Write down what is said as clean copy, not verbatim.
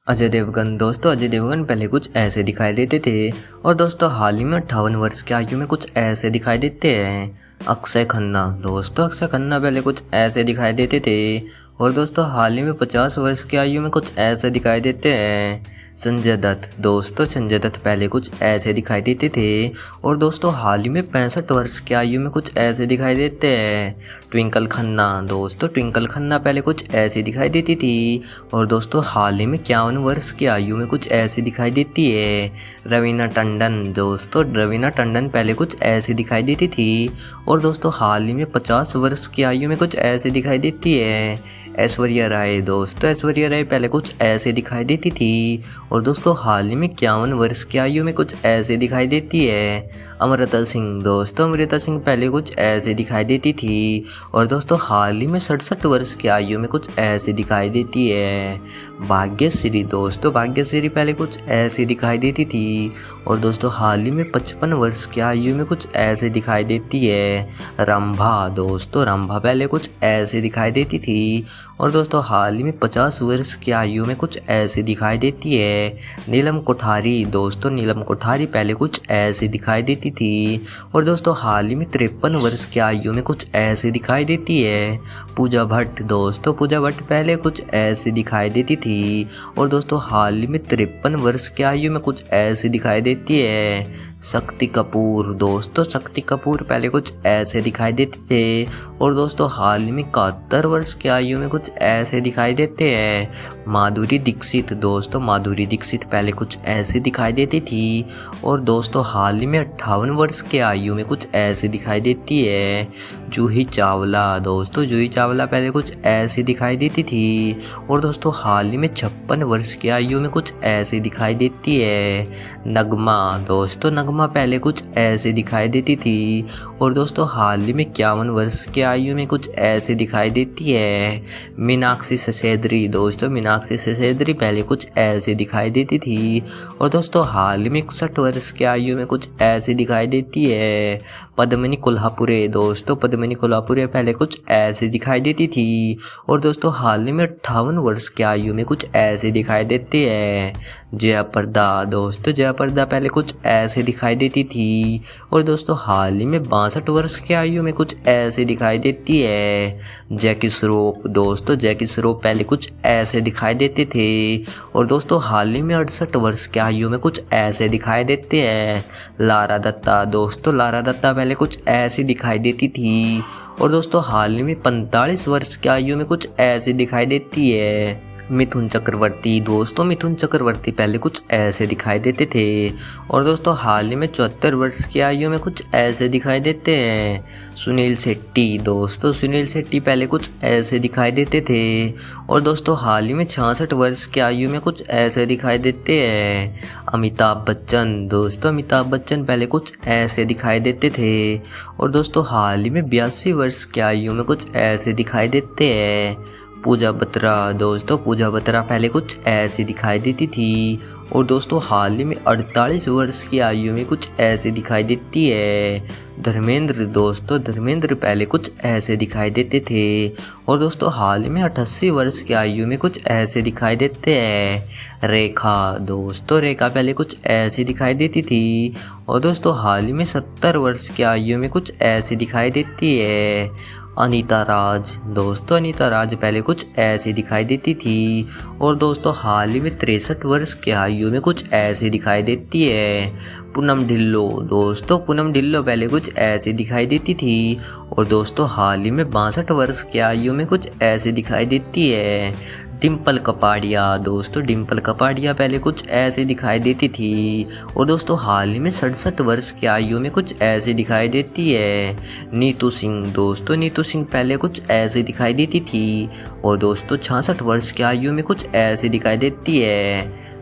अजय देवगन। दोस्तों अजय देवगन पहले कुछ ऐसे दिखाई देते थे और दोस्तों हाल ही में 58 वर्ष की आयु में कुछ ऐसे दिखाई देते हैं। अक्षय खन्ना। दोस्तों अक्षय खन्ना पहले कुछ ऐसे दिखाई देते थे और दोस्तों हाल ही में 50 वर्ष की आयु में कुछ ऐसे दिखाई देते हैं। संजय दत्त। दोस्तों संजय दत्त पहले कुछ ऐसे दिखाई देते थे और दोस्तों हाल ही में 65 वर्ष की आयु में कुछ ऐसे दिखाई देते हैं। ट्विंकल खन्ना। दोस्तों ट्विंकल खन्ना पहले कुछ ऐसी दिखाई देती थी और दोस्तों हाल ही में 51 वर्ष की आयु में कुछ ऐसी दिखाई देती है। रवीना टंडन। दोस्तों रवीना टंडन पहले कुछ ऐसी दिखाई देती थी और दोस्तों हाल ही में 50 वर्ष की आयु में कुछ ऐसी दिखाई देती है। ऐश्वर्या राय। दोस्तों ऐश्वर्या राय पहले कुछ ऐसे दिखाई देती थी और दोस्तों हाल ही में 51 वर्ष की आयु में कुछ ऐसे दिखाई देती है। अमृता सिंह। दोस्तों अमृता सिंह पहले कुछ ऐसे दिखाई देती थी और दोस्तों हाल ही में 67 वर्ष की आयु में कुछ ऐसे दिखाई देती है। भाग्यश्री। दोस्तों भाग्यश्री पहले कुछ ऐसे दिखाई देती थी और दोस्तों हाल ही में 55 वर्ष की आयु में कुछ ऐसे दिखाई देती है। रंभा। दोस्तों रंभा पहले कुछ ऐसे दिखाई देती थी और दोस्तों हाल ही में 50 वर्ष की आयु में कुछ ऐसे दिखाई देती है। नीलम कोठारी। दोस्तों नीलम कोठारी पहले कुछ ऐसे दिखाई देती थी और दोस्तों हाल ही में 53 वर्ष की आयु में कुछ ऐसे दिखाई देती है। पूजा भट्ट। दोस्तों पूजा भट्ट पहले कुछ ऐसे दिखाई देती थी और दोस्तों हाल ही में 53 वर्ष की आयु में कुछ ऐसे दिखाई देती है। शक्ति कपूर। दोस्तों शक्ति कपूर पहले कुछ ऐसे दिखाई देते थे और दोस्तों हाल ही में 71 वर्ष की आयु में कुछ ऐसे दिखाई देते हैं। माधुरी दीक्षित। दोस्तों माधुरी दीक्षित पहले कुछ ऐसे दिखाई देती थी और दोस्तों हाल ही में 58 वर्ष की आयु में कुछ ऐसे दिखाई देती है। जूही चावला। दोस्तों जूही चावला पहले कुछ ऐसे दिखाई देती थी और दोस्तों हाल ही में 56 वर्ष की आयु में कुछ ऐसे दिखाई देती है। नगमा। दोस्तों नगमा पहले कुछ ऐसे दिखाई देती थी और दोस्तों हाल ही में 51 वर्ष की आयु में कुछ ऐसे दिखाई देती है। मीनाक्षी ससेद्री। दोस्तों मीनाक्षी ससेद्री पहले कुछ ऐसे दिखाई देती थी और दोस्तों हाल ही में 61 वर्ष की आयु में कुछ ऐसे दिखाई देती है। पद्मिनी कोल्हापुरे। दोस्तों पद्मिनी कोल्हापुरे पहले कुछ ऐसे दिखाई देती थी और दोस्तों हाल ही में 58 वर्ष की आयु में कुछ ऐसे दिखाई देती है। जया प्रदा। दोस्तों जया प्रदा पहले कुछ ऐसे दिखाई देती थी और दोस्तों हाल ही में 62 वर्ष की आयु में कुछ ऐसे दिखाई देती है। जैकी श्रॉफ। दोस्तों जैकी श्रॉफ पहले कुछ ऐसे दिखाई देते थे और दोस्तों हाल ही में 68 वर्ष की आयु में कुछ ऐसे दिखाई देते हैं। लारा दत्ता। दोस्तों लारा दत्ता पहले कुछ ऐसी दिखाई देती थी और दोस्तों हाल ही में 45 वर्ष की आयु में कुछ ऐसी दिखाई देती है। मिथुन चक्रवर्ती। दोस्तों मिथुन चक्रवर्ती पहले कुछ ऐसे दिखाई देते थे और दोस्तों हाल ही में 74 वर्ष की आयु में कुछ ऐसे दिखाई देते हैं। सुनील शेट्टी। दोस्तों सुनील शेट्टी पहले कुछ ऐसे दिखाई देते थे और दोस्तों हाल ही में 66 वर्ष की आयु में कुछ ऐसे दिखाई देते हैं। अमिताभ बच्चन। दोस्तों अमिताभ बच्चन पहले कुछ ऐसे दिखाई देते थे और दोस्तों हाल ही में 82 वर्ष की आयु में कुछ ऐसे दिखाई देते हैं। पूजा बत्रा। दोस्तों पूजा बत्रा पहले कुछ ऐसी दिखाई देती थी और दोस्तों हाल ही में 48 वर्ष की आयु में कुछ ऐसे दिखाई देती है। धर्मेंद्र। दोस्तों धर्मेंद्र पहले कुछ ऐसे दिखाई देते थे और दोस्तों हाल ही में 88 वर्ष की आयु में कुछ ऐसे दिखाई देते हैं। रेखा। दोस्तों रेखा पहले कुछ ऐसी दिखाई देती थी और दोस्तों हाल ही में 70 वर्ष की आयु में कुछ ऐसे दिखाई देती है। अनीता राज। दोस्तों अनीता राज पहले कुछ ऐसी दिखाई देती थी और दोस्तों हाल ही में 63 वर्ष की आयु में कुछ ऐसी दिखाई देती है। पूनम ढिल्लो। दोस्तों पूनम ढिल्लो पहले कुछ ऐसी दिखाई देती थी और दोस्तों हाल ही में 62 वर्ष की आयु में कुछ ऐसी दिखाई देती है। डिम्पल कपाड़िया। दोस्तों डिम्पल कपाड़िया पहले कुछ ऐसे दिखाई देती थी और दोस्तों हाल ही में 67 वर्ष की आयु में कुछ ऐसे दिखाई देती है। नीतू सिंह। दोस्तों नीतू सिंह पहले कुछ ऐसे दिखाई देती थी और दोस्तों 66 वर्ष की आयु में कुछ ऐसे दिखाई देती है।